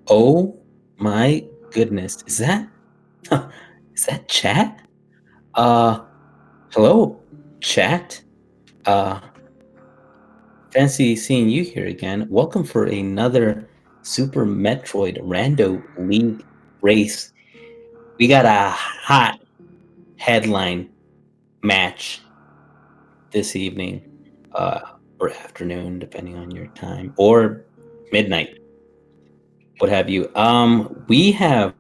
Oh my goodness. Is that chat? Uh, hello, chat. Uh, fancy seeing you here again. Welcome for another Super Metroid Rando League race. We got a hot headline match this evening, uh, or afternoon, depending on your time, or midnight, what have you. We have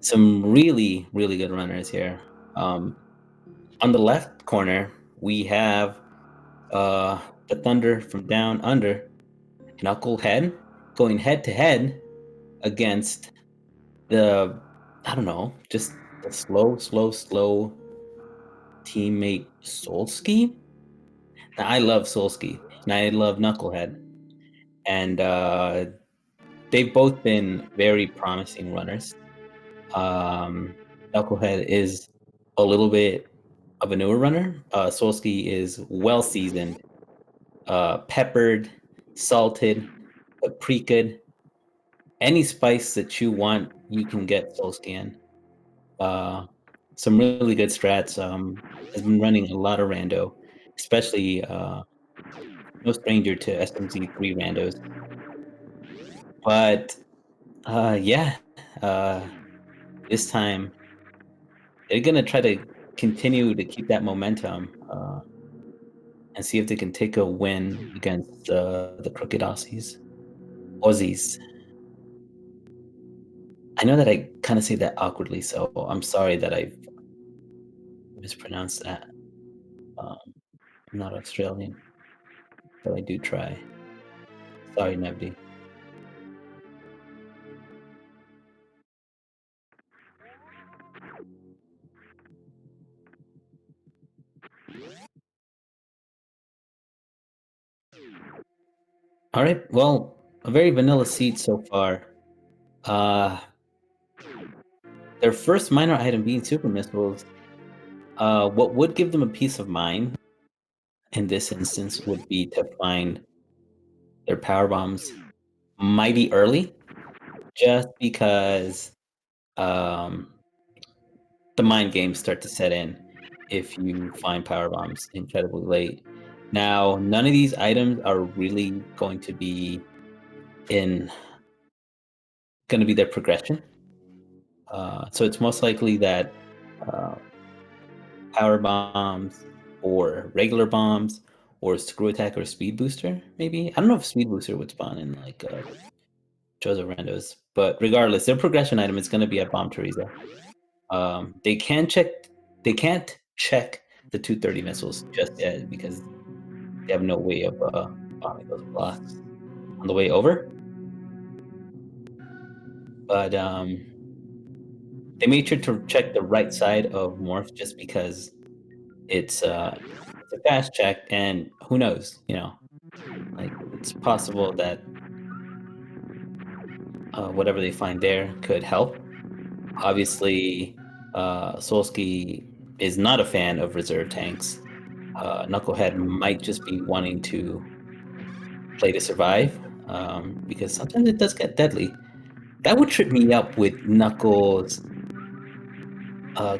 some really, really good runners here. Um, On the left corner, we have uh, the Thunder from Down Under, Knucklehead, going head to head against the, I don't know, just the slow teammate Solski. Now, I love Solski, and I love Knucklehead, and they've both been very promising runners. Um, Knucklehead is a little bit of a newer runner. Solski is well seasoned, peppered, salted, paprika'd. Any spice that you want, you can get Solski in. Uh, some really good strats. Has been running a lot of rando, especially no stranger to SMZ3 randos. But yeah, uh, this time they're gonna try to continue to keep that momentum and see if they can take a win against the Crooked Aussies. Aussies. I know that I kind of say that awkwardly, so I'm sorry that I mispronounced that. Um, I'm not Australian, but I do try. Sorry, Nebdi. All right. Well, a very vanilla seed so far. Uh, their first minor item being super missiles. What would give them a peace of mind in this instance would be to find their power bombs mighty early, just because um, the mind games start to set in if you find power bombs incredibly late. Now, none of these items are really in going to be their progression. So it's most likely that uh, power bombs or regular bombs or screw attack or speed booster, maybe. I don't know if speed booster would spawn in like Chozo Randos, but regardless, their progression item is going to be at Bomb Teresa. They can check. They can't check the 230 missiles just yet because they have no way of bombing those blocks on the way over. But they made sure to check the right side of Morph just because it's a fast check, and who knows, like it's possible that whatever they find there could help. Obviously, Solsky is not a fan of reserve tanks. Knucklehead might just be wanting to play to survive, because sometimes it does get deadly. That would trip me up with Knuckles'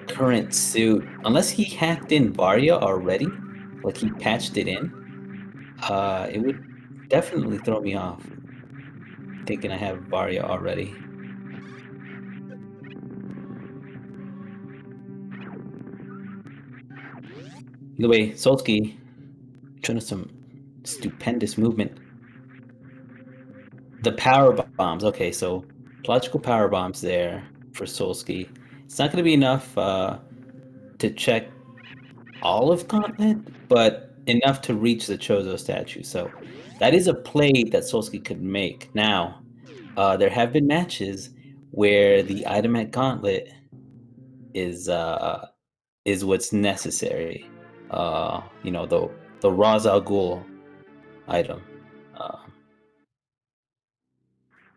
current suit, unless he hacked in Varia already, like he patched it in. It would definitely throw me off, thinking I have Varia already. Either way, Solsky showing us some stupendous movement. The power bombs. Okay, so logical power bombs there for Solsky. It's not going to be enough to check all of Gauntlet, but enough to reach the Chozo statue. So that is a play that Solsky could make. Now, there have been matches where the item at Gauntlet is uh, is what's necessary. The Ra's al Ghul item, uh,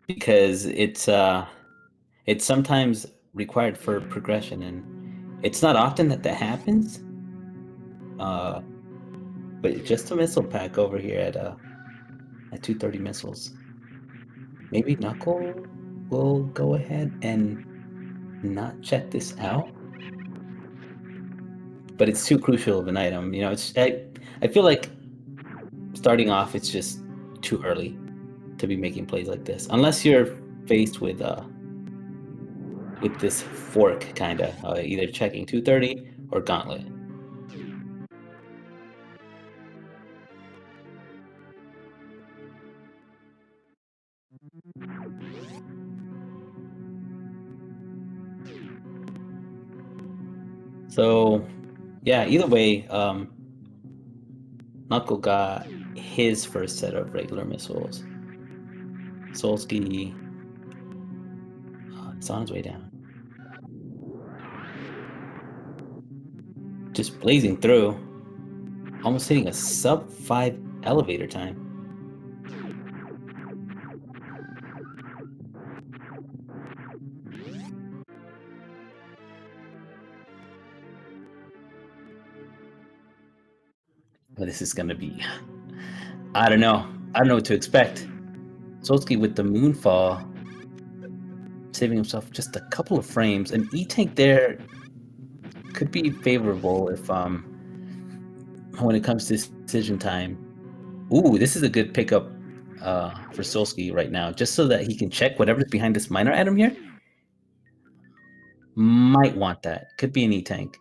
because it's sometimes required for progression, and it's not often that that happens. Uh, but just a missile pack over here at 230 missiles. Maybe Knuckle. will go ahead and not check this out. But it's too crucial of an item. You know, I feel like starting off, it's just too early to be making plays like this, unless you're faced with this fork kind of either checking 230 or gauntlet. So yeah, either way, Knuckle got his first set of regular missiles. Solsky is on his way down. Just blazing through. Almost hitting a sub 5 elevator time. But this is gonna be, I don't know. I don't know what to expect. Solsky with the Moonfall, saving himself just a couple of frames. An E-Tank there could be favorable if when it comes to decision time. Ooh, this is a good pickup for Solsky right now, just so that he can check whatever's behind this minor item here. Might want that. Could be an E-Tank.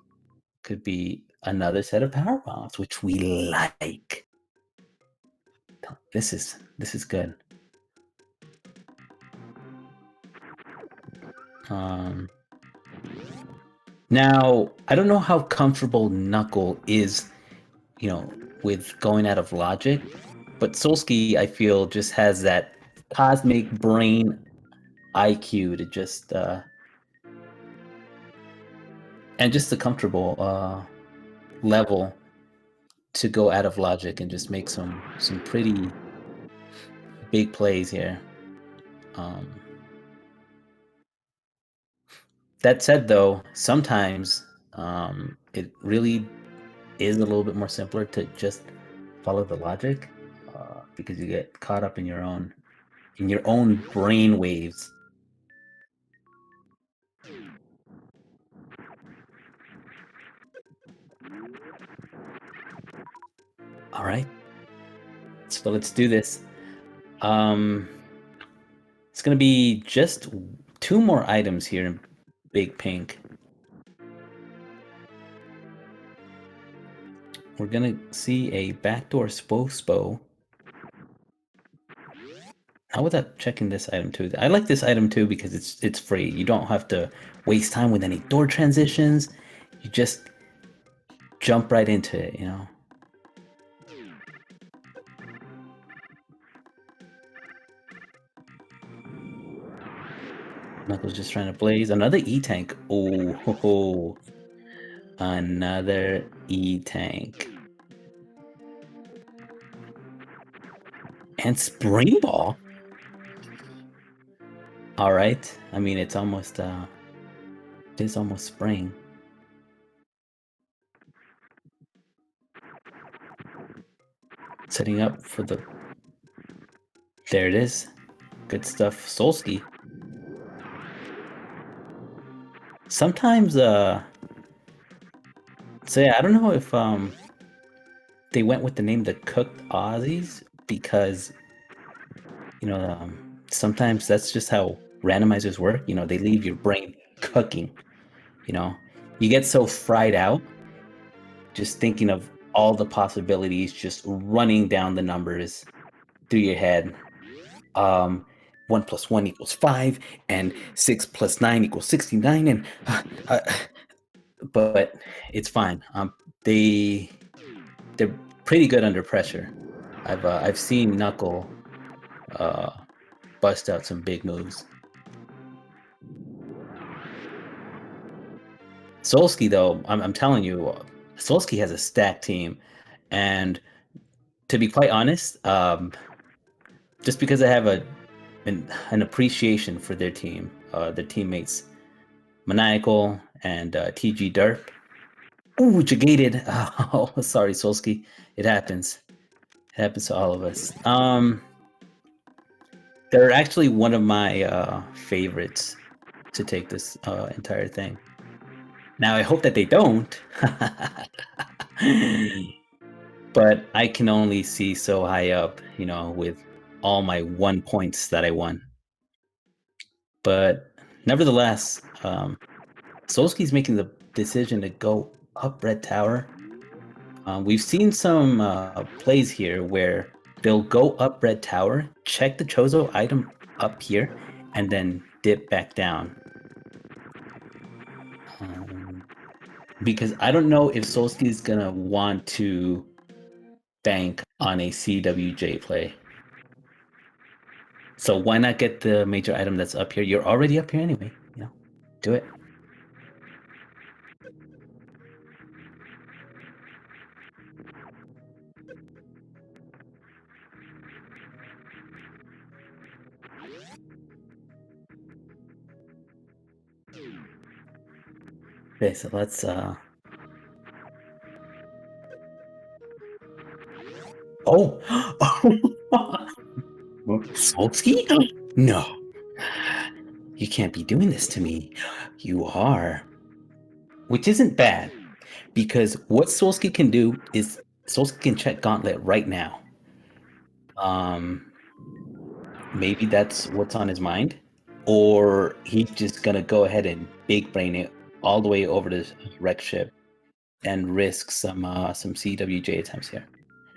Could be another set of power bombs, which we like. This is good. Now, I don't know how comfortable Knuckle is, you know, with going out of logic, but Solsky, I feel, just has that cosmic brain IQ to just and just a comfortable level to go out of logic and just make some pretty big plays here. That said, though, sometimes it really is a little bit more simpler to just follow the logic because you get caught up in your own brain waves. All right, so let's do this. It's gonna be just 2 more items here in Big Pink. We're gonna see a backdoor Spo. How without checking this item too? I like this item too because it's free. You don't have to waste time with any door transitions. You just jump right into it, you know. Knuckles just trying to blaze. Another E-Tank. Oh, ho, ho. Another E-Tank. And Spring Ball. All right. I mean, it's almost spring. Setting up for the. There it is. Good stuff, Solsky. Sometimes, so yeah, I don't know if they went with the name the Cooked Aussies because sometimes that's just how randomizers work. You know, they leave your brain cooking. You know, you get so fried out just thinking of all the possibilities, just running down the numbers through your head. 1 + 1 = 5, and 6 + 9 = 69, and but it's fine. They're pretty good under pressure. I've seen Knuckle bust out some big moves. Solsky, though, I'm telling you, Solsky has a stacked team, and to be quite honest, just because I have an appreciation for their team, their teammates, Maniacal and TG Derp. Ooh, Jagated. Oh, sorry, Solsky. It happens. It happens to all of us. They're actually one of my favorites to take this entire thing. Now I hope that they don't, but I can only see so high up, with all my 1 points that I won. But nevertheless, Solski's making the decision to go up Red Tower. We've seen some plays here where they'll go up Red Tower, check the Chozo item up here, and then dip back down. Because I don't know if Solski's gonna want to bank on a CWJ play. So why not get the major item that's up here? You're already up here anyway, do it. Okay, so let's Oh! Solski? No. You can't be doing this to me. You are. Which isn't bad, because what Solski can do is Solski can check Gauntlet right now. Maybe that's what's on his mind, or he's just gonna go ahead and big brain it all the way over to wreck ship and risk some CWJ attempts here.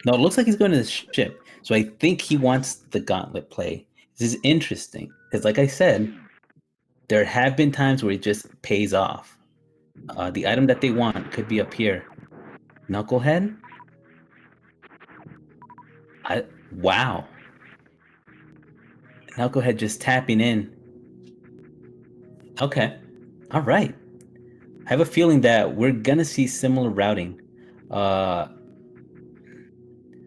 No, it looks like he's going to the ship, so I think he wants the Gauntlet play. This is interesting because, like I said, there have been times where it just pays off. The item that they want could be up here. Knucklehead? Wow. Knucklehead just tapping in. Okay. All right. I have a feeling that we're going to see similar routing.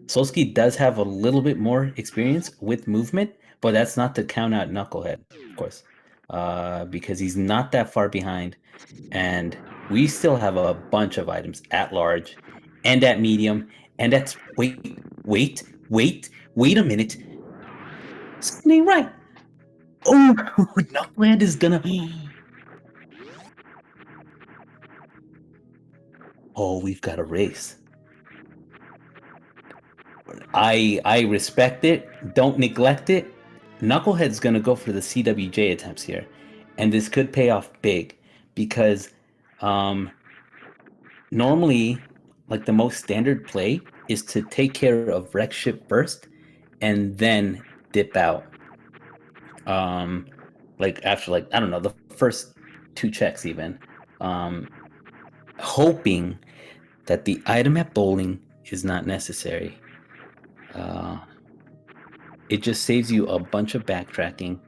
Solski does have a little bit more experience with movement, but that's not to count out Knucklehead, of course, because he's not that far behind. And we still have a bunch of items at large and at medium and at wait a minute. Something ain't right. Oh, Knucklehead is gonna. Oh, we've got a race. I respect it. Don't neglect it. Knucklehead's gonna go for the CWJ attempts here, and this could pay off big because normally, like the most standard play is to take care of wreck ship first and then dip out. Like after I don't know, the first 2 checks even. Hoping that the item at bowling is not necessary. It just saves you a bunch of backtracking,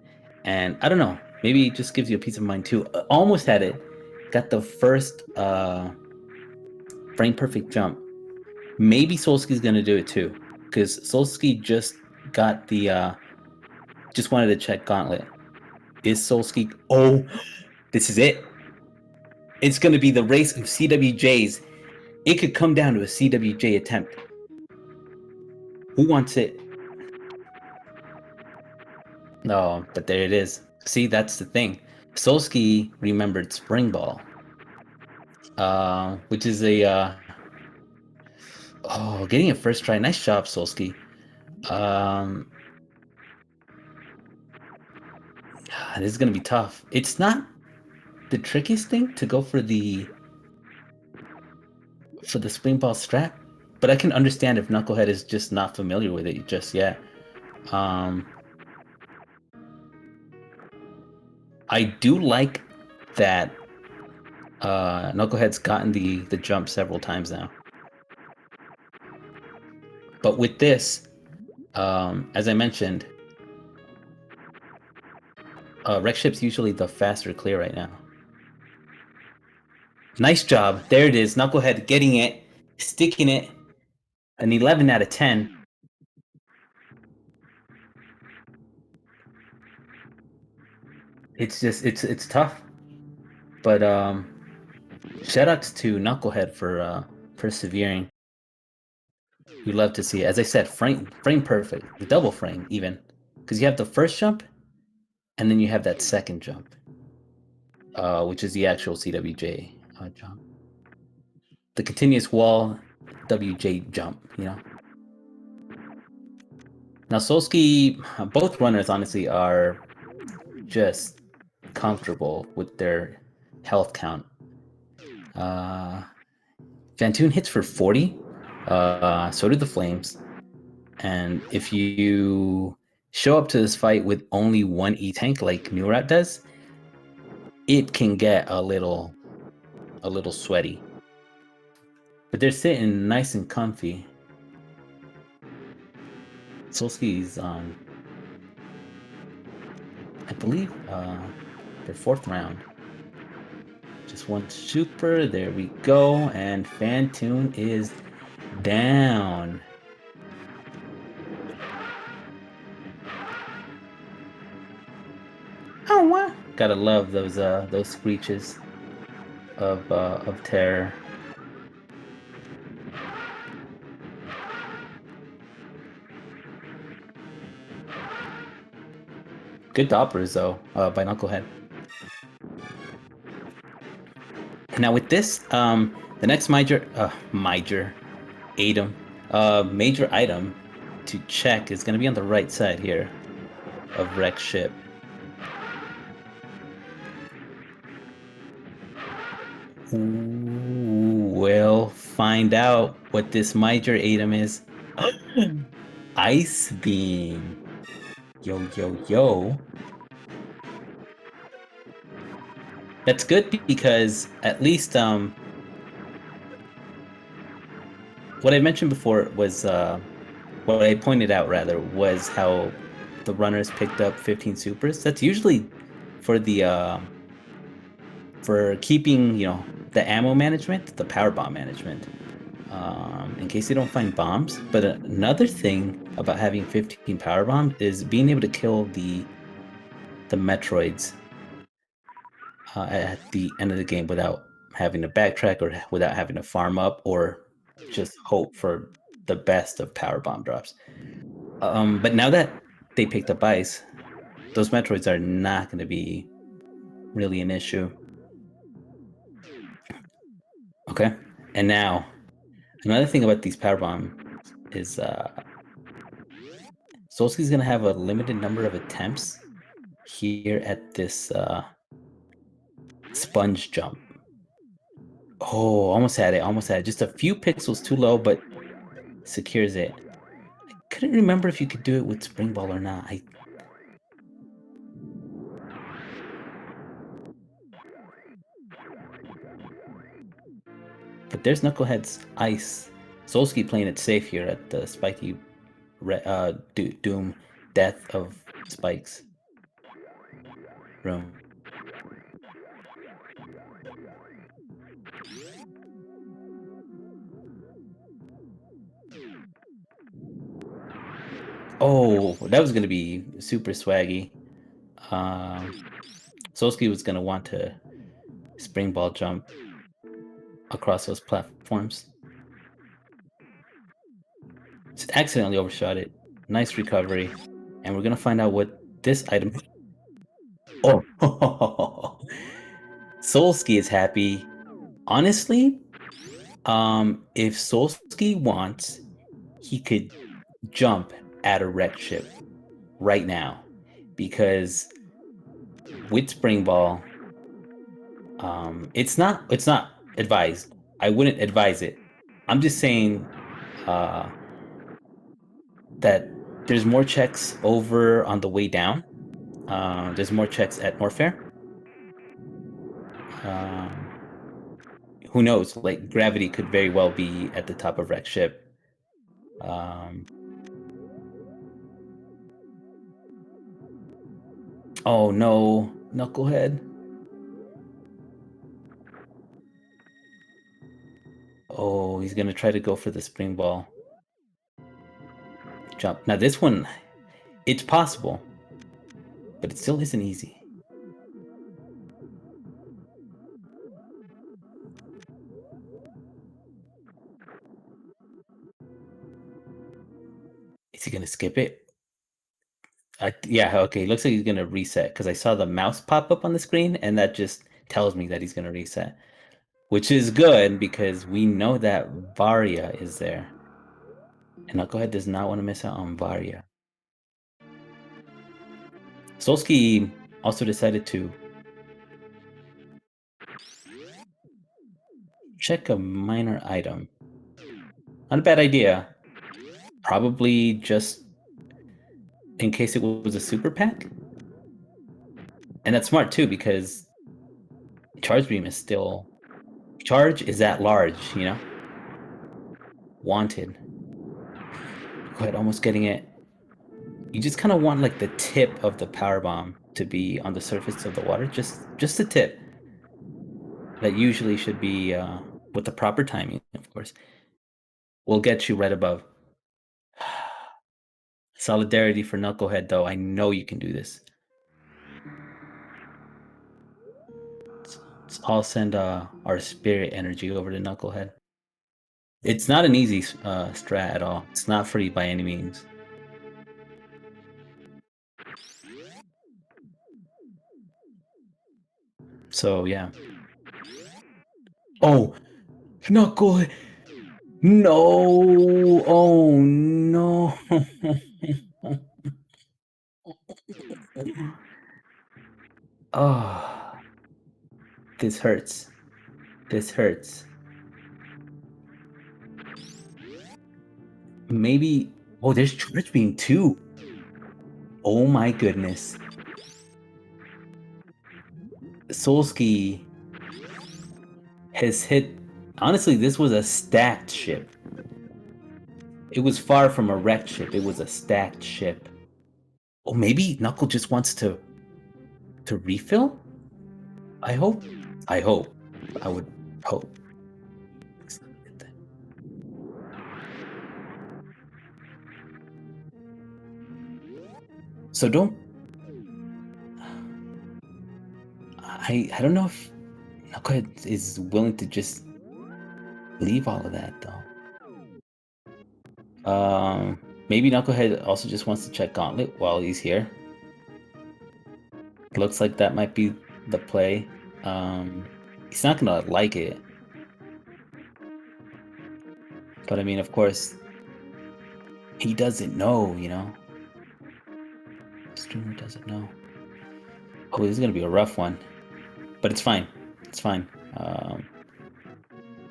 and I don't know, maybe it just gives you a peace of mind too. Almost had it. Got the first frame perfect jump. Maybe Solski's gonna do it too, because Solski just got the just wanted to check Gauntlet. Is Solski? Oh, this is it. It's gonna be the race of CWJs. It could come down to a CWJ attempt. Who wants it? No, but there it is. See, that's the thing. Solski remembered Spring Ball, which is a getting a first try. Nice job, Solski. This is gonna be tough. It's not the trickiest thing to go for the Spring Ball strat, but I can understand if Knucklehead is just not familiar with it just yet. I do like that Knucklehead's gotten the jump several times now. But with this, as I mentioned, wreck ship's usually the faster clear right now. Nice job. There it is. Knucklehead getting it, sticking it. An 11 out of 10. It's just it's tough. But shoutouts to Knucklehead for persevering. We love to see it. As I said, frame perfect, the double frame even. because you have the first jump, and then you have that second jump, which is the actual CWJ jump. The continuous wall WJ jump, you know. Now, Solski, both runners honestly are just comfortable with their health count. Vantoon hits for 40, so do the Flames. And if you show up to this fight with only one E-Tank like Murat does, it can get a little sweaty. But they're sitting nice and comfy. Solski's on, I believe, their fourth round. Just one super, there we go, and Fantoon is down. Oh, what? Gotta love those screeches of terror. Good doppers though, by Knucklehead. Now with this, the next major item to check is gonna be on the right side here of Wreck Ship. Ooh, we'll find out what this major item is. Ice Beam. Yo, yo, yo. That's good because at least what I mentioned before was what I pointed out rather was how the runners picked up 15 supers. That's usually for the for keeping, you know, the ammo management, the power bomb management, in case they don't find bombs. But another thing about having 15 power bombs is being able to kill the Metroids at the end of the game without having to backtrack or without having to farm up or just hope for the best of power bomb drops. But now that they picked up ice, those Metroids are not going to be really an issue. Okay, and now another thing about these power bombs is Solski's going to have a limited number of attempts here at this sponge jump. Oh, almost had it, almost had it. Just a few pixels too low, but secures it. I couldn't remember if you could do it with spring ball or not. But there's Knucklehead's ice. Solski playing it safe here at the spiky Doom Death of Spikes room. Oh, that was going to be super swaggy. Solski was going to want to spring ball jump across those platforms. Just accidentally overshot it. Nice recovery. And we're going to find out what this item... Oh, Solski is happy. Honestly, if Solski wants, he could jump at a wreck ship right now, because with spring ball, it's not advised. I wouldn't advise it. I'm just saying that there's more checks over on the way down. There's more checks at Norfair. Who knows? Like, gravity could very well be at the top of wreck ship. Oh no, Knucklehead. Oh, he's gonna try to go for the spring ball jump. Now this one, it's possible, but it still isn't easy. Is he gonna skip it? Yeah, okay. Looks like he's gonna reset because I saw the mouse pop up on the screen, and that just tells me that he's gonna reset, which is good because we know that Varia is there, and Knucklehead does not want to miss out on Varia. Solsky also decided to check a minor item. Not a bad idea. Probably just in case it was a super pack. And that's smart too because Charge Beam is still... Charge is at large, you know? Wanted. Go ahead, almost getting it. You just kind of want like the tip of the power bomb to be on the surface of the water. Just the tip. That usually should be with the proper timing, of course. Will get you right above. Solidarity for Knucklehead, though. I know you can do this. Let's all send our spirit energy over to Knucklehead. It's not an easy strat at all. It's not free by any means. So, yeah. Oh, Knucklehead! No! Oh, no! Oh, this hurts. This hurts. Maybe... Oh, there's Charge Beam too. Oh my goodness. Solsky has hit... Honestly, this was a stacked ship. It was far from a wrecked ship. It was a stacked ship. Oh, maybe Knuckle just wants to refill? I hope. I hope. I would hope. So don't... I don't know if Knucklehead is willing to just leave all of that, though. Maybe Knucklehead also just wants to check Gauntlet while he's here. Looks like that might be the play. He's not gonna like it. But I mean, of course, he doesn't know, you know? The streamer doesn't know. Oh, this is gonna be a rough one. But it's fine. It's fine.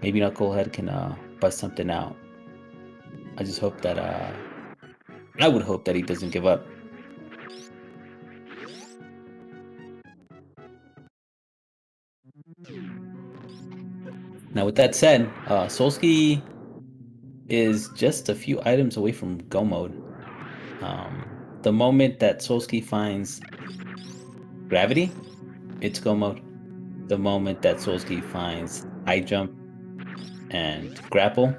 Maybe Knucklehead can bust something out. I just hope that I would hope that he doesn't give up. Now, with that said, Solsky is just a few items away from go mode. The moment that Solsky finds gravity, it's go mode. The moment that Solsky finds high jump and grapple,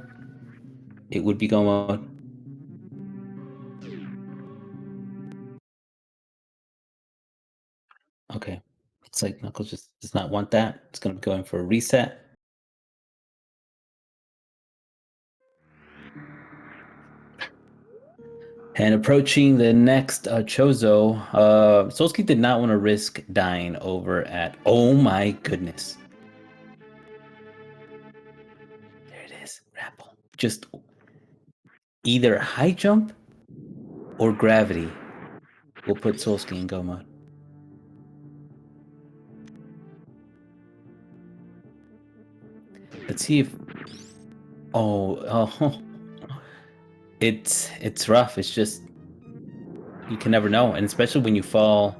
it would be go mode. Okay. It's like Knuckles just does not want that. It's going to be going for a reset. And approaching the next Chozo, Solsky did not want to risk dying over at... Oh my goodness. There it is. Grapple. Just either high jump or gravity will put Solsky in go mode. Let's see if... Oh. It's rough. It's just... You can never know. And especially when you fall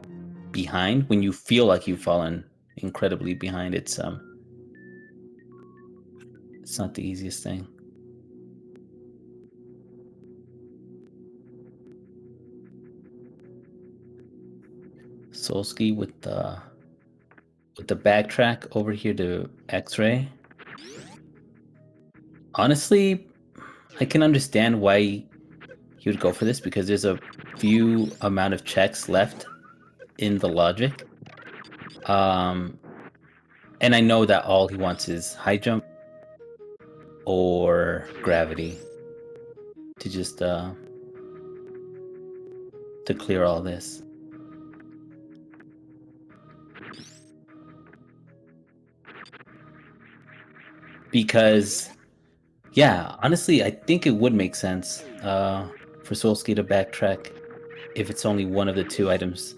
behind, when you feel like you've fallen incredibly behind, it's not the easiest thing. Solsky with the backtrack over here to X-ray. Honestly, I can understand why he would go for this because there's a few amount of checks left in the logic. And I know that all he wants is high jump or gravity to just to clear all this. Because, yeah, honestly, I think it would make sense for Solsky to backtrack if it's only one of the two items.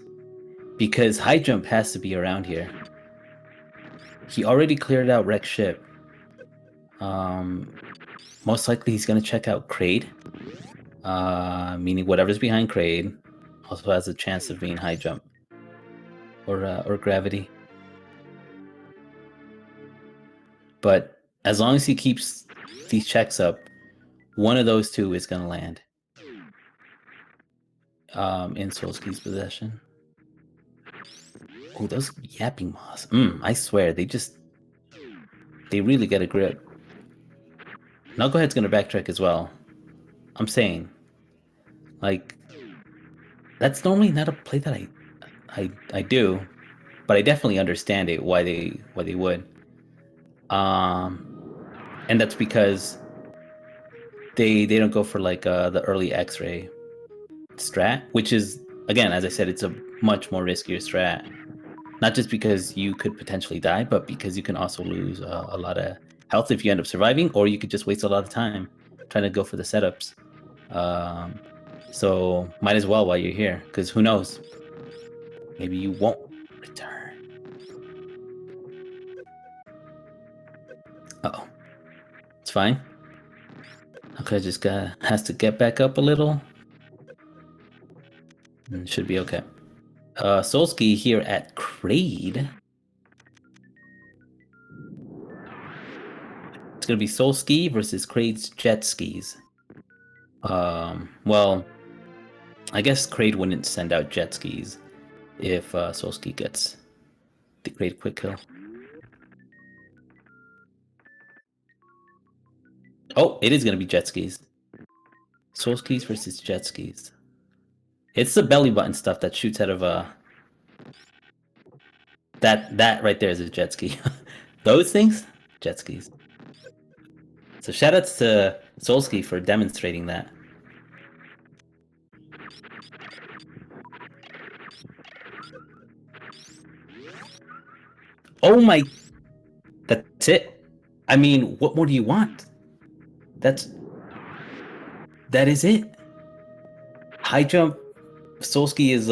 Because high jump has to be around here. He already cleared out Wreck Ship. Most likely he's going to check out Kraid. Meaning whatever's behind Kraid also has a chance of being high jump. Or gravity. But as long as he keeps these checks up, one of those two is going to land in Solsky's possession. Oh, those yapping moths. I swear, they really get a grip. Knucklehead's going to backtrack as well. I'm saying, like, that's normally not a play that I do, but I definitely understand it why they would. And that's because they don't go for like the early X-ray strat, which is, again, as I said, it's a much more riskier strat. Not just because you could potentially die, but because you can also lose a lot of health if you end up surviving, or you could just waste a lot of time trying to go for the setups. So might as well while you're here, because who knows? Maybe you won't return. Uh-oh. It's fine. Okay, just has to get back up a little. And should be okay. Solsky here at Kraid. It's gonna be Solsky versus Kraid's jet skis. Well, I guess Kraid wouldn't send out jet skis if Solsky gets the Kraid quick kill. Oh, it is gonna be jet skis. Solskis versus jet skis. It's the belly button stuff that shoots out of that right there is a jet ski. Those things, jet skis. So shoutouts to Solsky for demonstrating that. Oh my! That's it. I mean, what more do you want? That is it. High jump. Solsky is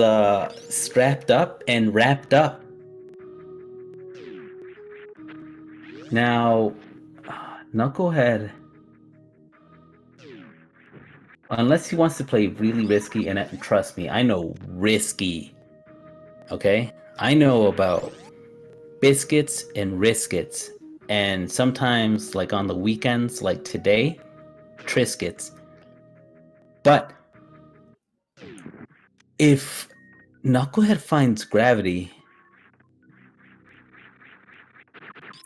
strapped up and wrapped up. Now, Knucklehead, unless he wants to play really risky, and trust me, I know risky. Okay, I know about biscuits and riskets, and sometimes, like on the weekends, like today, Triscuits. But if Knucklehead finds gravity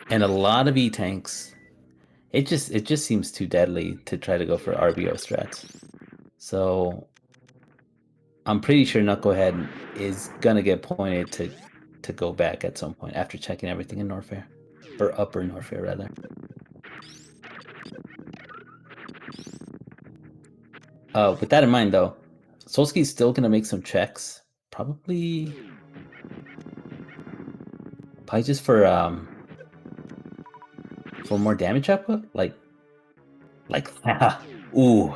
and a lot of E-tanks, it just seems too deadly to try to go for RBO strats. So I'm pretty sure Knucklehead is gonna get pointed to go back at some point after checking everything in Norfair. Or Upper Norfair, rather. With that in mind, though, Solsky's still gonna make some checks. Probably just for more damage output, like ooh,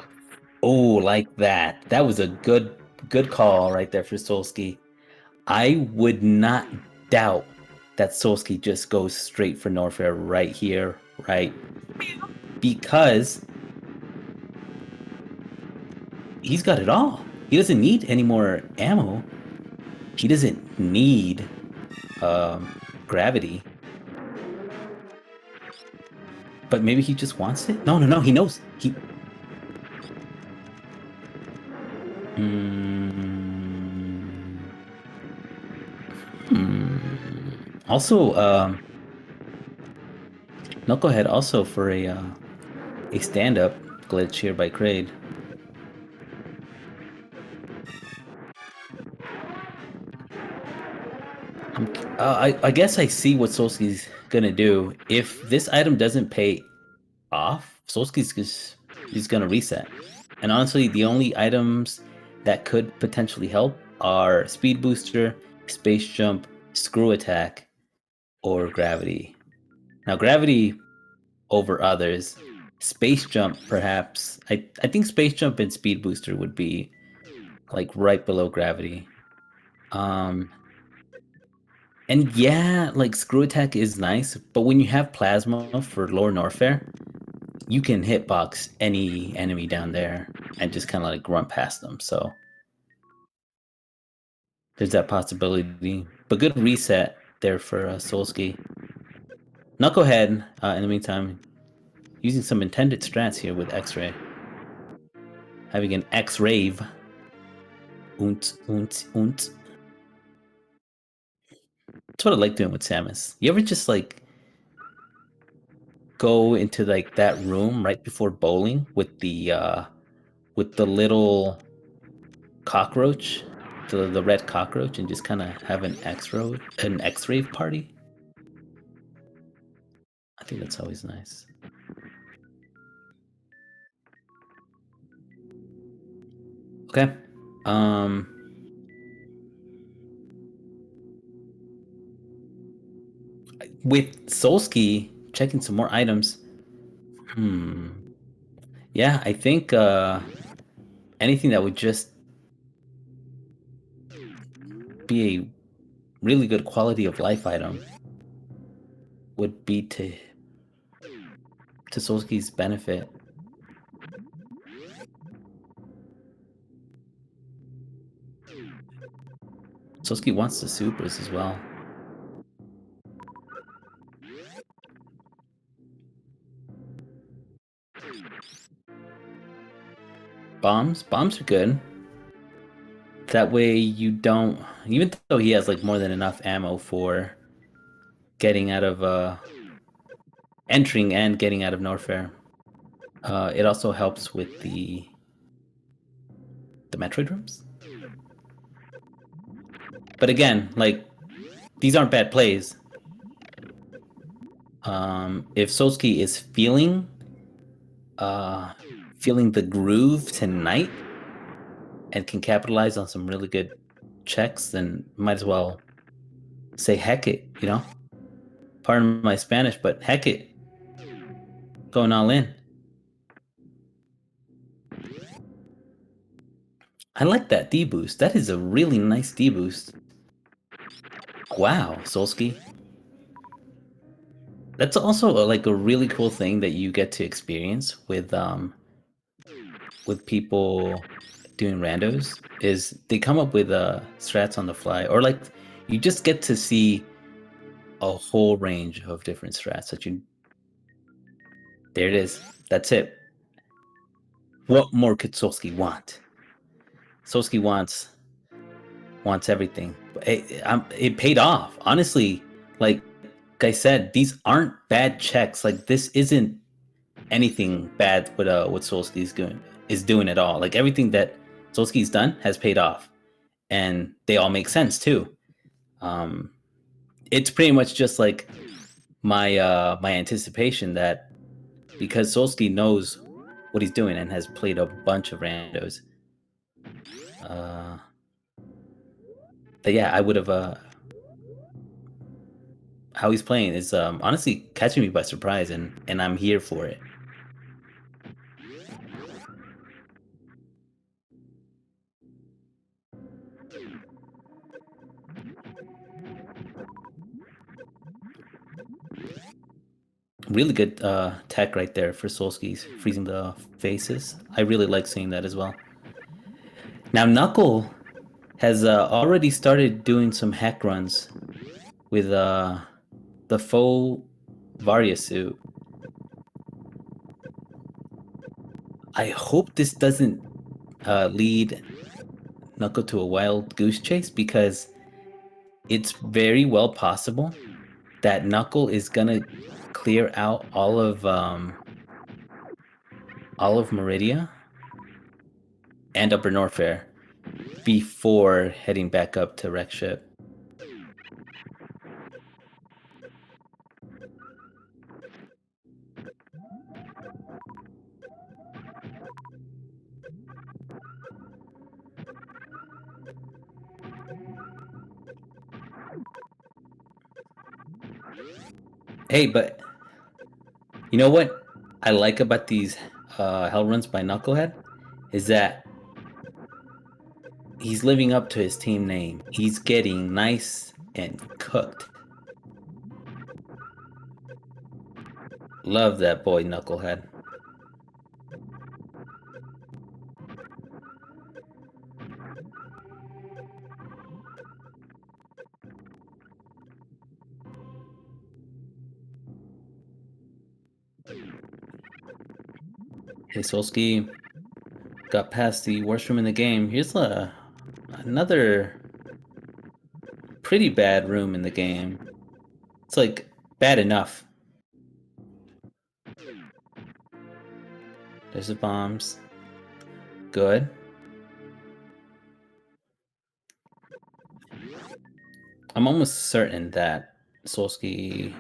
like that. That was a good call right there for Solsky. I would not doubt that Solsky just goes straight for Norfair right here, right? Because he's got it all. He doesn't need any more ammo. He doesn't need gravity. But maybe he just wants it? No, he knows. Also, Knucklehead also for a stand-up glitch here by Kraid. I guess I see what Solsky's gonna do. If this item doesn't pay off, Solsky's just gonna reset. And honestly, the only items that could potentially help are speed booster, space jump, screw attack, or gravity. Now, gravity over others. Space jump, perhaps. I think space jump and speed booster would be like right below gravity. Um, and yeah, like screw attack is nice, but when you have plasma for lower Norfair, you can hitbox any enemy down there and just kind of like run past them. So there's that possibility. But good reset there for Solski. Knucklehead, in the meantime, using some intended strats here with X-Ray. Having an X-Rave. Unt, unt, unt. That's what I like doing with Samus. You ever just like go into like that room right before bowling with the little cockroach, the red cockroach, and just kind of have an X-Rave party? I think that's always nice. Okay. Um with Solski, checking some more items. Hmm. Yeah, I think anything that would just be a really good quality of life item would be to Solski's benefit. Solski wants the supers as well. Bombs are good. That way you don't, even though he has like more than enough ammo for getting out of entering and getting out of Norfair. It also helps with the Metroid rooms. But again, like these aren't bad plays. If Solski is uh feeling the groove tonight and can capitalize on some really good checks, then might as well say heck it, you know? Pardon my Spanish, but heck it. Going all in. I like that D boost. That is a really nice D boost. Wow, Solski. That's also like a really cool thing that you get to experience with people doing randos is they come up with strats on the fly, or like you just get to see a whole range of different strats that you. There it is. That's it. What more could Solski want? Solski wants everything. It paid off. Honestly, like I said, these aren't bad checks. Like this isn't anything bad what Solski's doing at all. Like everything that Solski's done has paid off, and they all make sense too. Um, it's pretty much just like my anticipation that because Solski knows what he's doing and has played a bunch of randos. Uh, but yeah, I would have how he's playing is honestly catching me by surprise, and I'm here for it. Really good tech right there for Solski's freezing the faces. I really like seeing that as well. Now Knuckle has already started doing some hack runs with the faux Varia suit. I hope this doesn't lead Knuckle to a wild goose chase because it's very well possible that Knuckle is gonna clear out all of Meridia and Upper Norfair before heading back up to Wreck Ship. Hey, but you know what I like about these hell runs by Knucklehead is that he's living up to his team name. He's getting nice and cooked. Love that boy, Knucklehead. Hey, Solsky got past the worst room in the game. Here's another pretty bad room in the game. It's like bad enough. There's the bombs. Good. I'm almost certain that Solsky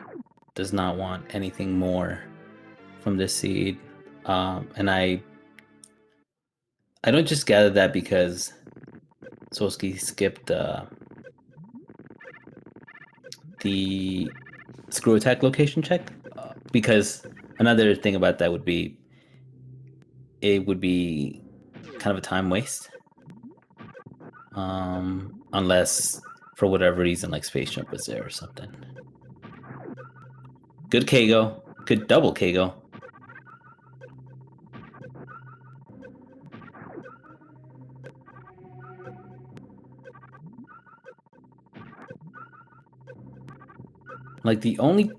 does not want anything more from this seed. And I don't just gather that because Solsky skipped the screw attack location check. Because another thing about that would be it would be kind of a time waste. Unless for whatever reason, like Space Jump was there or something. Good Kago. Good double Kago. Like the only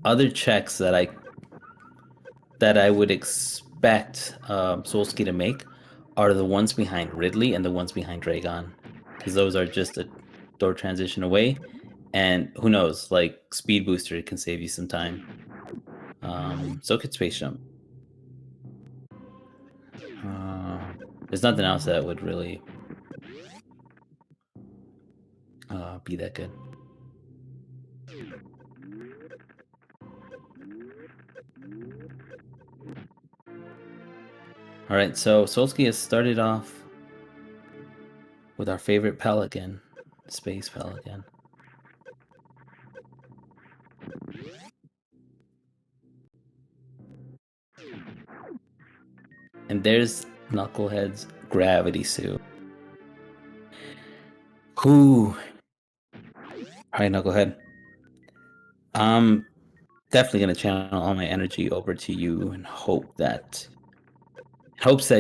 other checks that I would expect Solsky to make are the ones behind Ridley and the ones behind Dragon, because those are just a door transition away, and who knows, like Speed Booster can save you some time. So could Space Jump. There's nothing else that would really be that good. All right, so Solsky has started off with our favorite Pelican, Space Pelican. And there's Knucklehead's gravity suit. Ooh. All right, Knucklehead. I'm definitely gonna channel all my energy over to you and hopes that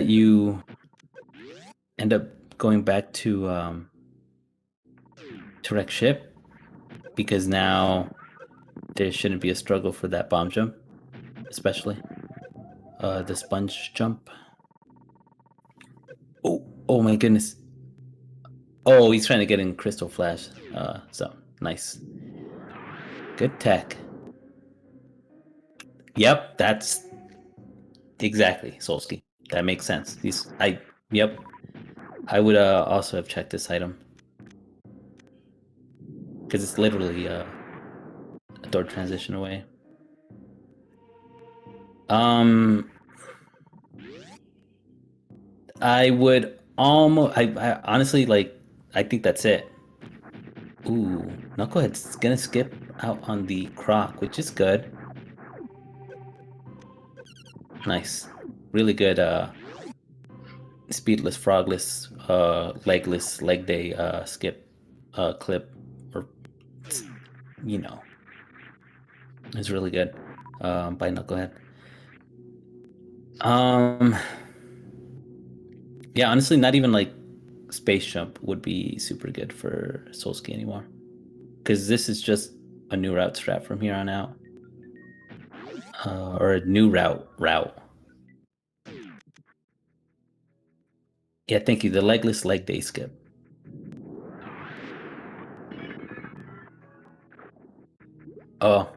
you end up going back to wreck ship, because now there shouldn't be a struggle for that bomb jump, especially the sponge jump. Oh my goodness. Oh, he's trying to get in Crystal Flash. So nice. Good tech. Yep, that's exactly Solsky. That makes sense. Yep. I would also have checked this item, because it's literally a door transition away. I would almost. I honestly like. I think that's it. Ooh, Knucklehead's gonna skip out on the croc, which is good. Nice, really good. Speedless, frogless, legless, leg day skip clip, or you know, it's really good by Knucklehead. Yeah, honestly, not even like Space Jump would be super good for Solsky anymore, because this is just a new route strat from here on out, or a new route. Yeah, thank you. The legless leg day skip. Oh,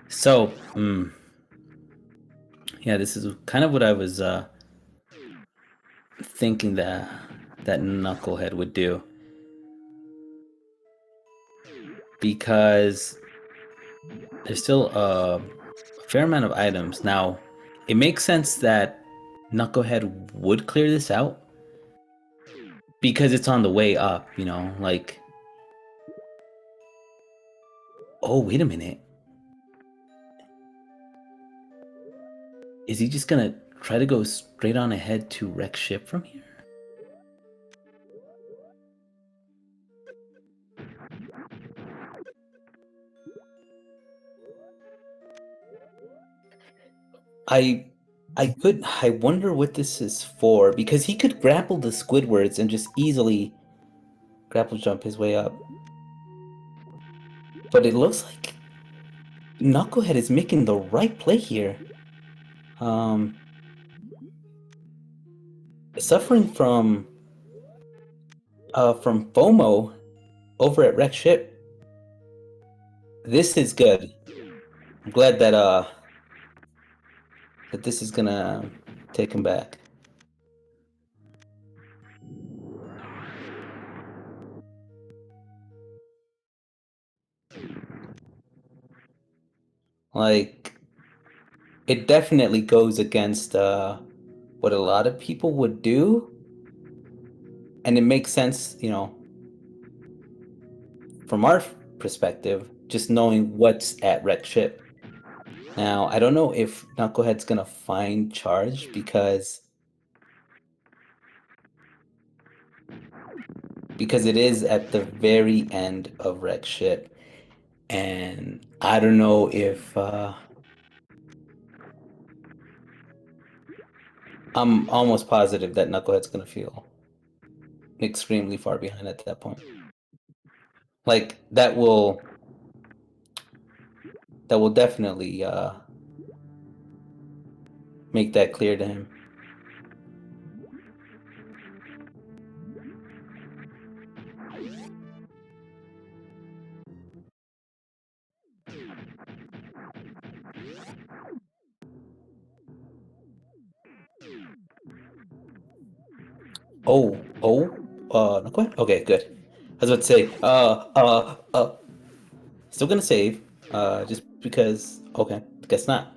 so yeah, this is kind of what I was thinking that Knucklehead would do, because there's still a fair amount of items. Now, it makes sense that Knucklehead would clear this out, because it's on the way up, you know, like, oh, wait a minute. Is he just gonna try to go straight on ahead to wreck ship from here? I wonder what this is for, because he could grapple the Squidwards and just easily grapple jump his way up. But it looks like Knucklehead is making the right play here. Suffering from FOMO over at Wreck Ship. This is good. I'm glad that that this is gonna take him back. Like, it definitely goes against what a lot of people would do, and it makes sense, you know, from our perspective, just knowing what's at Wreck Ship. Now, I don't know if Knucklehead's gonna find charge because it is at the very end of Wreck Ship, and I don't know if I'm almost positive that Knucklehead's gonna feel extremely far behind at that point. Like, that will definitely make that clear to him. Knucklehead? Okay, good. I was about to say, still gonna save, just because, okay, guess not.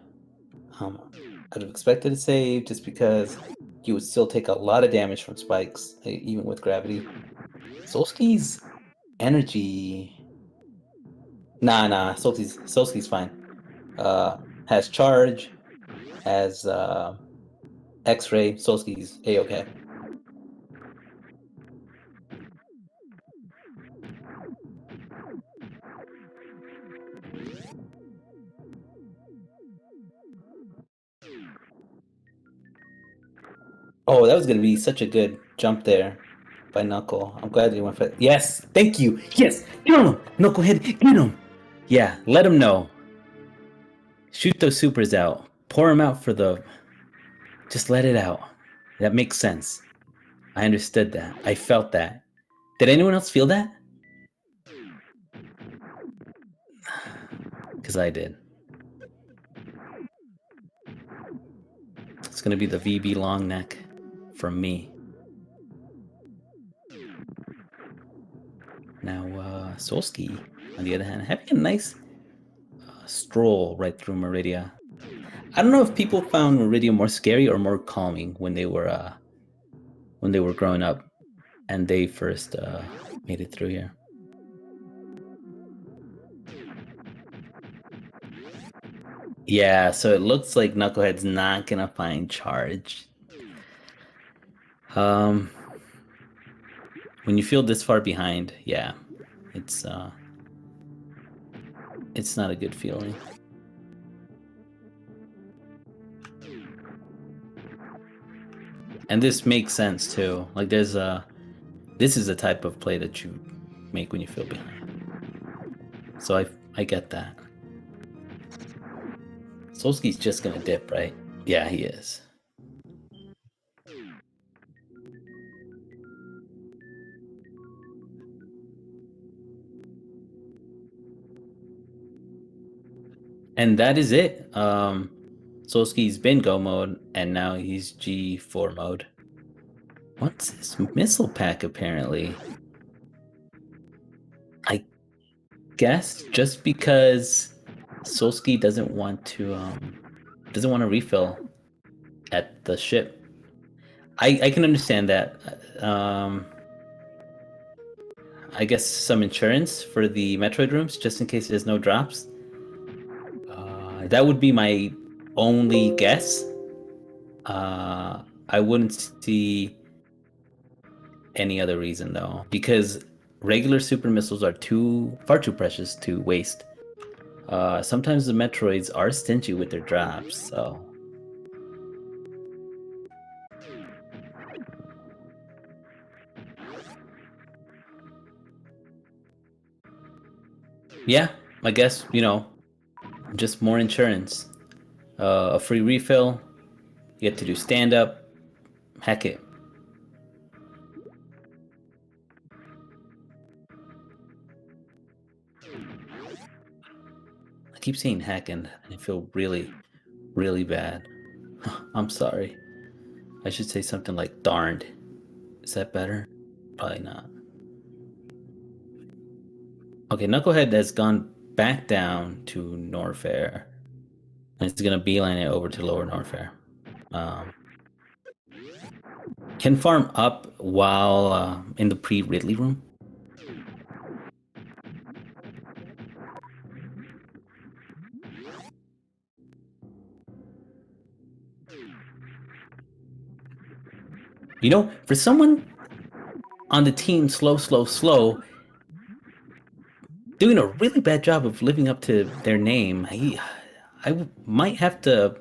I'd have expected to save just because you would still take a lot of damage from spikes, even with gravity. Solski's energy... Nah, Solski's fine. Has charge, has, X-ray, Solski's A-okay. Oh, that was gonna be such a good jump there by Knuckle. I'm glad you went for it. Yes, thank you. Yes, get him, Knucklehead, get him. Yeah, let him know. Shoot those supers out. Pour them out for the... Just let it out. That makes sense. I understood that. I felt that. Did anyone else feel that? Because I did. It's gonna be the VB long neck from me. Now, Solski, on the other hand, having a nice stroll right through Meridia. I don't know if people found Meridia more scary or more calming when they were growing up and they first made it through here. Yeah, so it looks like Knucklehead's not gonna find charge. When you feel this far behind, yeah, it's not a good feeling. And this makes sense too. Like, this is a type of play that you make when you feel behind. So I get that. Solski's just gonna dip, right? Yeah, he is. And that is it. Solski's been Go mode, and now he's G4 mode. What's his missile pack, apparently? I guess just because Solski doesn't want to refill at the ship. I can understand that. I guess some insurance for the Metroid rooms, just in case there's no drops. That would be my only guess. I wouldn't see any other reason though, because regular super missiles are far too precious to waste. Sometimes the Metroids are stingy with their drops, so yeah, I guess, just more insurance. A free refill, you get to do stand up, heck it. I keep saying heck and I feel really, really bad. I'm sorry. I should say something like darned. Is that better? Probably not. Okay, Knucklehead has gone back down to Norfair. And it's gonna beeline it over to Lower Norfair. Can farm up while in the pre-Ridley room. For someone on the team slow, doing a really bad job of living up to their name, I might have to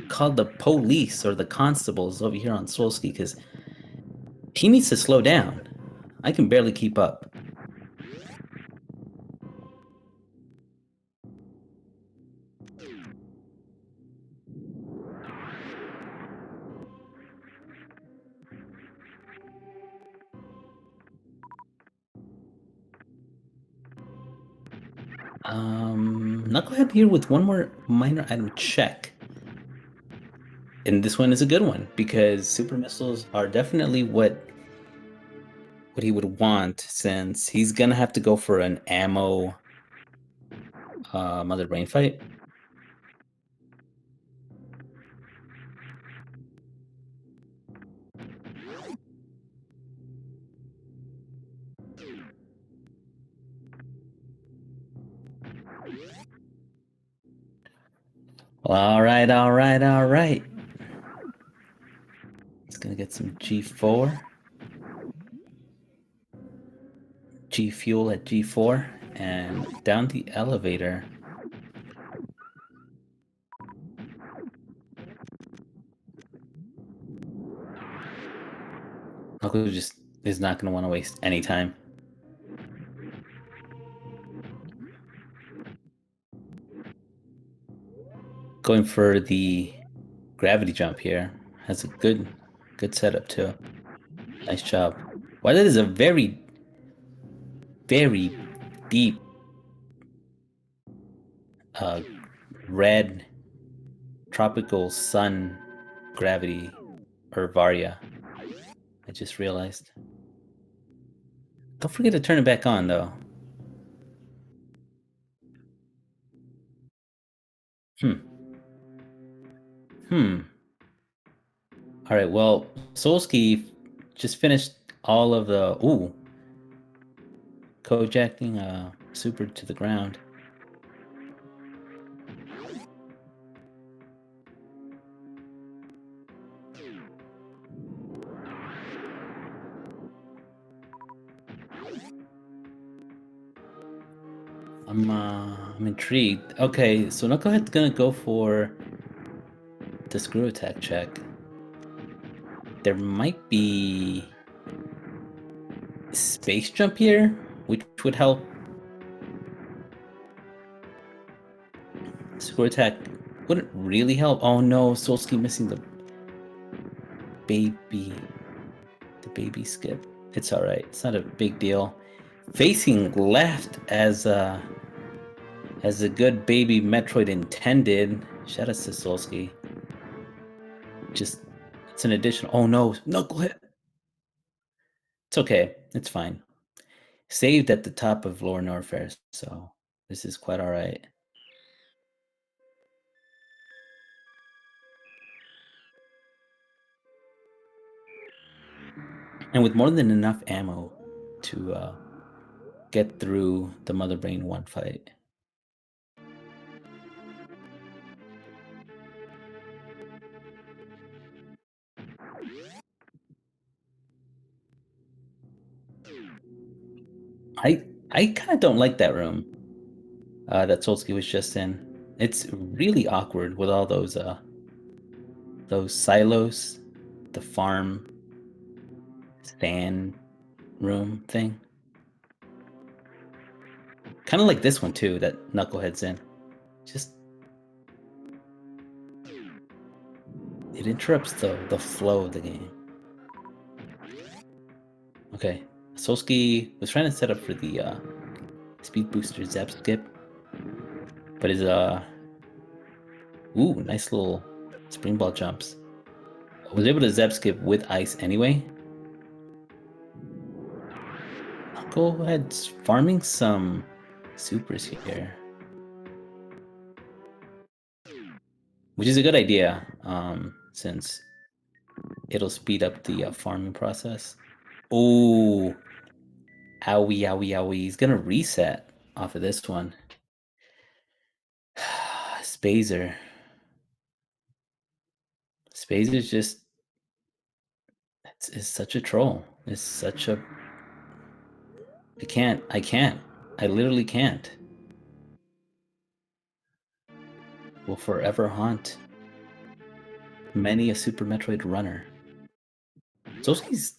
call the police or the constables over here on Solsky because he needs to slow down. I can barely keep up. Knucklehead here with one more minor item check. And this one is a good one because super missiles are definitely what he would want since he's gonna have to go for an ammo Mother Brain fight. All right. It's gonna get some G4. G fuel at G4 and down the elevator. Knuckles just is not gonna want to waste any time. Going for the gravity jump here. Has a good setup too. Nice job. While that is a very, very deep red tropical sun gravity or Varia. I just realized. Don't forget to turn it back on though. Hmm. All right. Well, Solsky just finished all of the co-ejecting super to the ground. I'm intrigued. Okay, so Knucklehead's gonna go for the screw attack check. There might be space jump here, which would help. Screw attack wouldn't really help. Oh no, Solsky missing the baby skip. It's all right. It's not a big deal. Facing left as a good baby Metroid intended. Shout out to Solsky. Just it's an additional. Oh no, Knucklehead. It's okay. It's fine. Saved at the top of Lower Norfair, so this is quite all right. And with more than enough ammo to get through the Mother Brain 1 fight. I kind of don't like that room that Solsky was just in. It's really awkward with all those silos, the farm stand room thing. Kind of like this one too that Knucklehead's in. Just it interrupts the flow of the game. Okay, Solsky was trying to set up for the speed booster zap skip, but his ooh, nice little spring ball jumps. I was able to zap skip with ice anyway. Knucklehead's farming some supers here, which is a good idea since it'll speed up the farming process. Oh, owie, owie, owie. He's gonna reset off of this one. Spazer. Spazer's just it's such a troll. It's such a I can't. I literally can't. Will forever haunt many a Super Metroid runner. Zosky's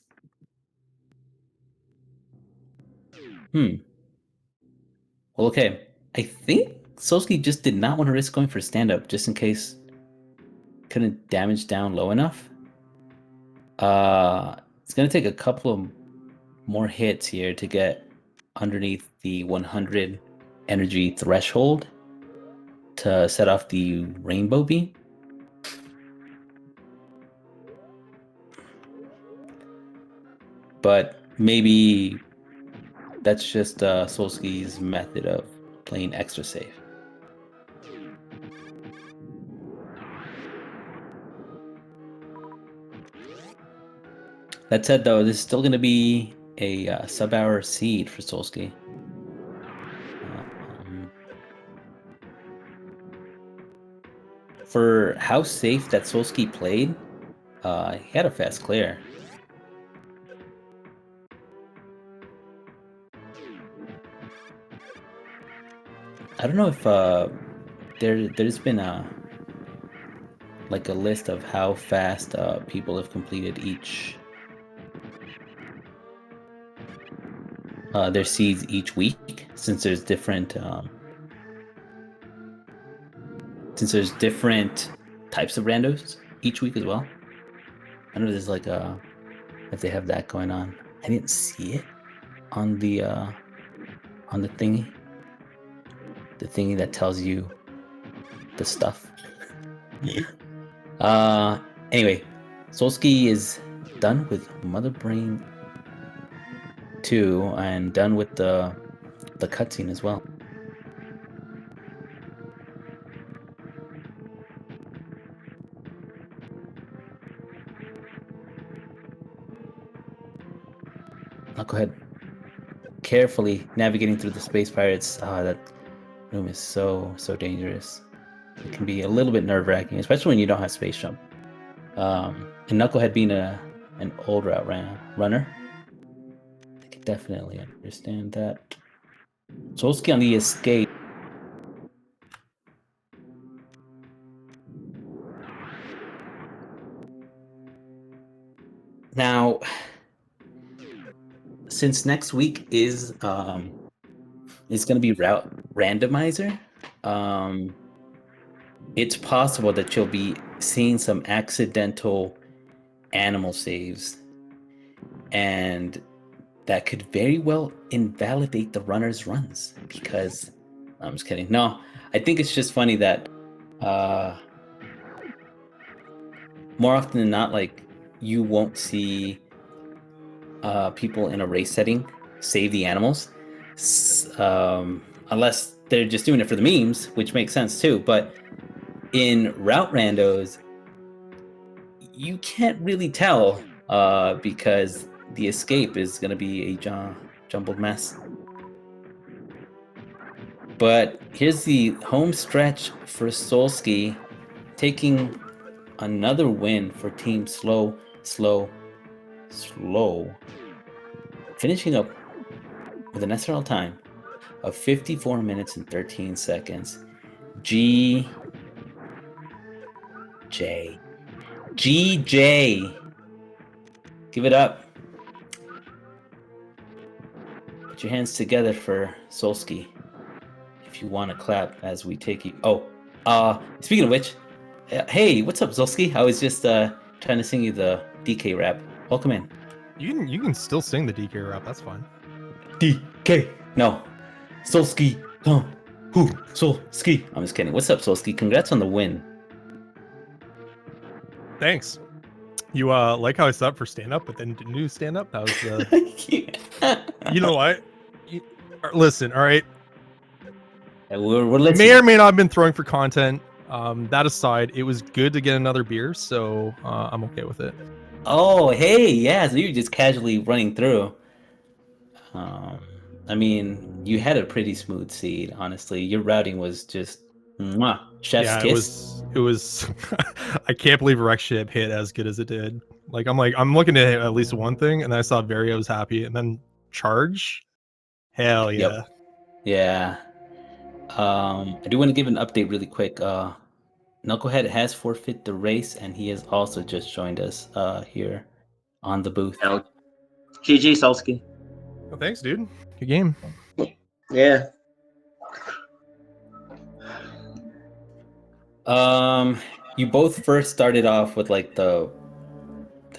Well, okay. I think Solsky just did not want to risk going for stand-up just in case couldn't damage down low enough. It's gonna take a couple of more hits here to get underneath the 100 energy threshold to set off the rainbow beam. But maybe that's just Solsky's method of playing extra safe. That said, though, this is still going to be a sub-hour seed for Solsky. For how safe that Solsky played, he had a fast clear. I don't know if there's been a list of how fast people have completed each their seeds each week, since there's different types of randos each week as well. I know there's if they have that going on. I didn't see it on the thingy. The thingy that tells you the stuff. Anyway, Solsky is done with Mother Brain 2 and done with the cutscene as well. I'll go ahead. Carefully navigating through the space pirates. That room is so dangerous. It can be a little bit nerve-wracking, especially when you don't have space jump. And Knucklehead being an old route runner, I can definitely understand that. Solsky on the escape. Now, since next week is going to be route randomizer, it's possible that you'll be seeing some accidental animal saves, and that could very well invalidate the runner's runs. Because I'm just kidding. No, I think it's just funny that more often than not, you won't see people in a race setting save the animals, unless they're just doing it for the memes, which makes sense too. But in route randos, you can't really tell because the escape is going to be a jumbled mess. But here's the home stretch for Solsky, taking another win for Team Slow, finishing up with an SRL time of 54 minutes and 13 seconds. GJ. Give it up. Put your hands together for Solski. If you want to clap as we take you. Speaking of which, hey, what's up, Solski? I was just trying to sing you the DK rap. Welcome in. You can still sing the DK rap. That's fine. DK. No. Solski. Come. Who? Solski. I'm just kidding. What's up, Solski? Congrats on the win. Thanks. You like how I set up for stand up, but then didn't do stand up? That was You know what? Listen, all right. We're may or may not have been throwing for content. That aside, it was good to get another beer, so I'm okay with it. Oh, hey, yeah, so you're just casually running through. I mean, you had a pretty smooth seed, honestly. Your routing was just chef's kiss. It was I can't believe Rexship hit as good as it did. I'm looking at least one thing, and then I saw Vario was happy, and then Charge. Hell yeah. Yep. Yeah. I do want to give an update really quick. Knucklehead has forfeit the race, and he has also just joined us here on the booth. GG, Solski. Well, thanks, dude. Good game. Yeah. You both first started off with like the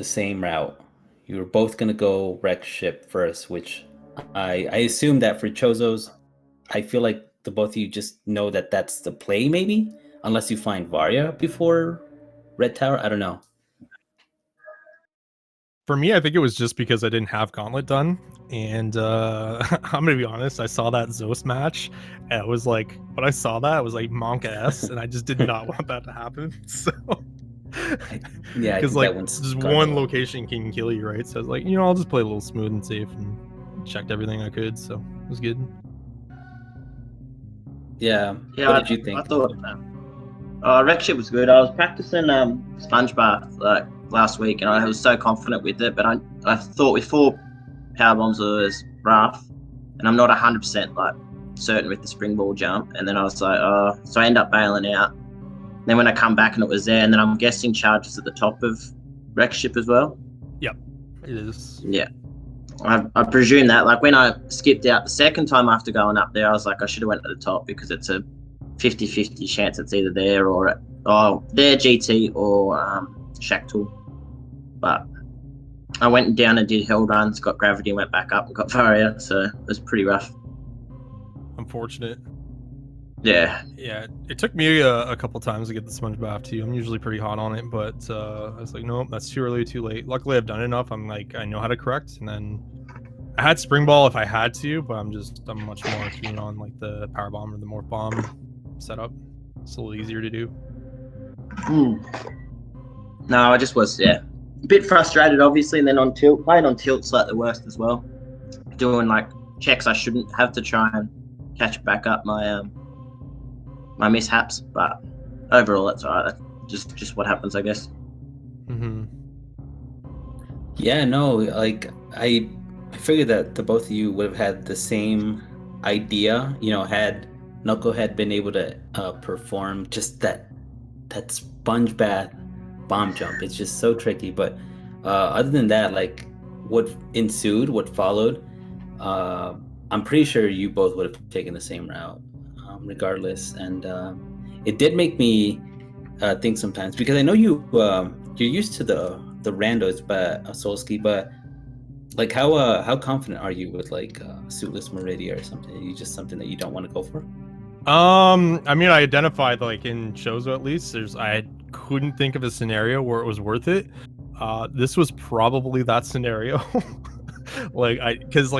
same route. You were both gonna go wreck ship first, which I assume that for Chozo's, I feel like the both of you just know that that's the play, maybe, unless you find Varia before Red Tower. I don't know. For me, I think it was just because I didn't have Gauntlet done, and I'm gonna be honest. I saw that Zos match, and it was like when I saw that, it was like Monka S, and I just did not want that to happen. So yeah, because like just one location can kill you, right? So I was like, I'll just play a little smooth and safe, and checked everything I could, so it was good. Yeah. What did you think? I thought Wreck Ship was good. I was practicing Sponge Bath like last week, and I was so confident with it, but I thought with 4 power bombs it was rough, and I'm not 100% like certain with the springboard jump. And then I was like, so I end up bailing out. And then when I come back and it was there, and then I'm guessing Charge is at the top of Wreck Ship as well. Yep, it is. Yeah. I presume that, like when I skipped out the second time after going up there, I was like, I should have went to the top because it's a 50-50 chance it's either there or there GT or Shack Tool. But I went down and did hell runs, got gravity, went back up and got Varia, so it was pretty rough. Unfortunate. Yeah. Yeah, it took me a couple times to get the sponge bath too. I'm usually pretty hot on it, but I was like, nope, that's too early, too late. Luckily, I've done enough. I'm like, I know how to correct. And then I had spring ball if I had to, but I'm much more keen on like the power bomb or the morph bomb setup. It's a little easier to do. No, I just was a bit frustrated, obviously, and then on tilt, playing on tilt's like the worst as well. Doing like checks I shouldn't have to try and catch back up my my mishaps, but overall that's alright. That's just what happens, I guess. Yeah, no, like I figured that the both of you would have had the same idea, had Knucklehead been able to perform just that sponge bath bomb jump. It's just so tricky, but other than that, like what ensued, what followed, I'm pretty sure you both would have taken the same route regardless. And it did make me think sometimes, because I know you're used to the randos, but Solski, but like how confident are you with like suitless Meridia or something? Are you just something that you don't want to go for? I mean, I identified like in Chozo at least, I couldn't think of a scenario where it was worth it. This was probably that scenario. Because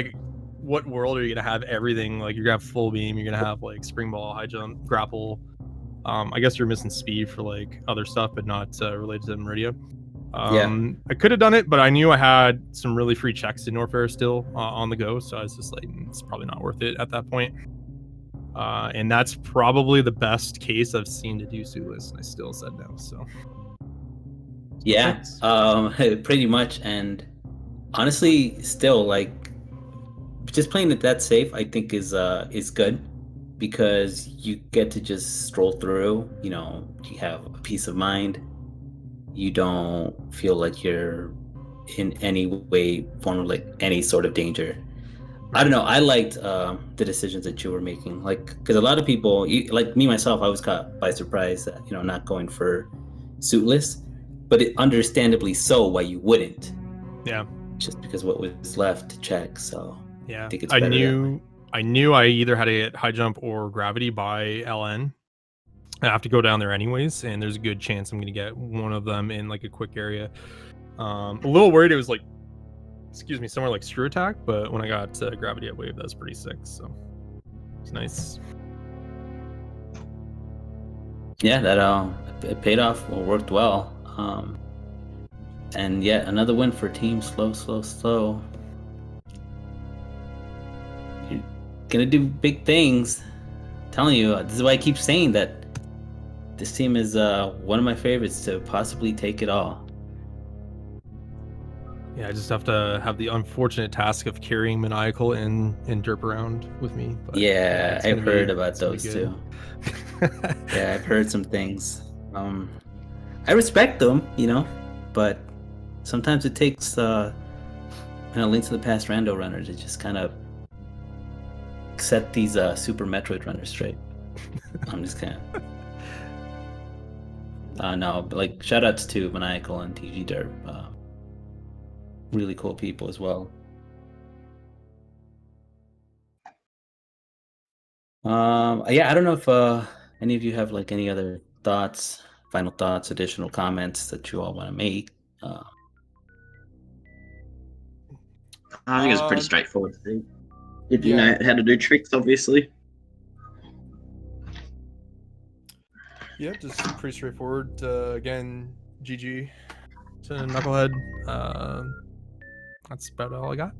what world are you gonna have everything? Like you're gonna have full beam, you're gonna have like spring ball, high jump, grapple. I guess you're missing speed for like other stuff, but not related to Meridia. I could have done it, but I knew I had some really free checks in Norfair still on the go, so I was just like, it's probably not worth it at that point. And that's probably the best case I've seen to do suitless, and I still said no. So yeah, pretty much. And honestly, still like just playing it that safe, I think is good because you get to just stroll through. You know, you have a peace of mind. You don't feel like you're in any way, form of like any sort of danger. I don't know. I liked the decisions that you were making, like because a lot of people, like me myself, I was caught by surprise that not going for suitless, but understandably so why you wouldn't. Yeah. Just because what was left to check. So Yeah. I think it's better that way. I knew I either had to get high jump or gravity by LN. I have to go down there anyways, and there's a good chance I'm gonna get one of them in like a quick area. A little worried it was like, excuse me, somewhere like screw attack, but when I got gravity at wave, that's pretty sick. So it's nice. Yeah, that it paid off. Well, worked well. And yet another win for Team Slow. You're gonna do big things. I'm telling you, this is why I keep saying that this team is one of my favorites to possibly take it all. Yeah, I just have to have the unfortunate task of carrying Maniacal and Derp around with me. But yeah, I've heard about those too. Yeah, I've heard some things. I respect them, but sometimes it takes Link to the Past Rando runners to just kind of set these Super Metroid runners straight. I'm just kind of no, but like shout outs to Maniacal and TG Derp. Really cool people as well. Yeah, I don't know if any of you have like any other thoughts, final thoughts, additional comments that you all want to make. I think it's pretty straightforward to do. If you know how to do tricks, obviously. Yeah, just pretty straightforward. Again, GG to Knucklehead. That's about all I got.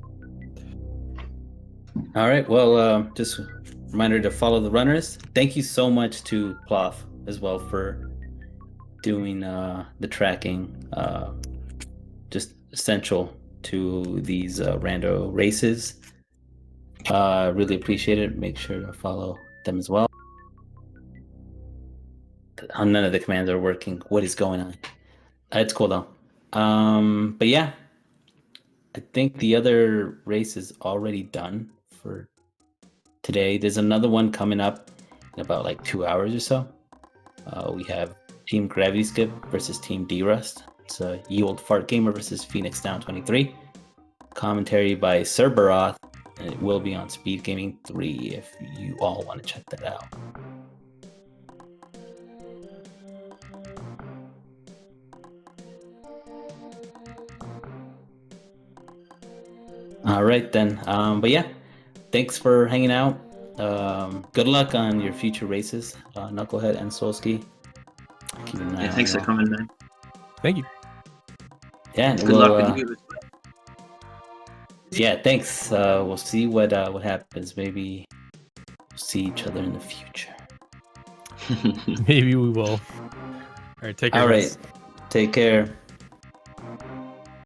All right. Well, just a reminder to follow the runners. Thank you so much to Ploff as well for doing the tracking. Just essential to these rando races. Really appreciate it. Make sure to follow them as well. None of the commands are working. What is going on? It's cool though. But yeah, I think the other race is already done for today. There's another one coming up in about like 2 hours or so. We have Team Gravity Skip versus Team D-Rust. It's a Ye Old Fart Gamer versus Phoenix Down 23. Commentary by Cerberoth, and it will be on Speed Gaming 3 if you all want to check that out. All right then. But yeah, thanks for hanging out. Good luck on your future races, Knucklehead and Solski. Keep an eye on Thanks for coming, man. Thank you. Yeah, Good luck with you. Yeah, thanks. We'll see what happens. Maybe we'll see each other in the future. Maybe we will. All right, take care. All right, guys. take care.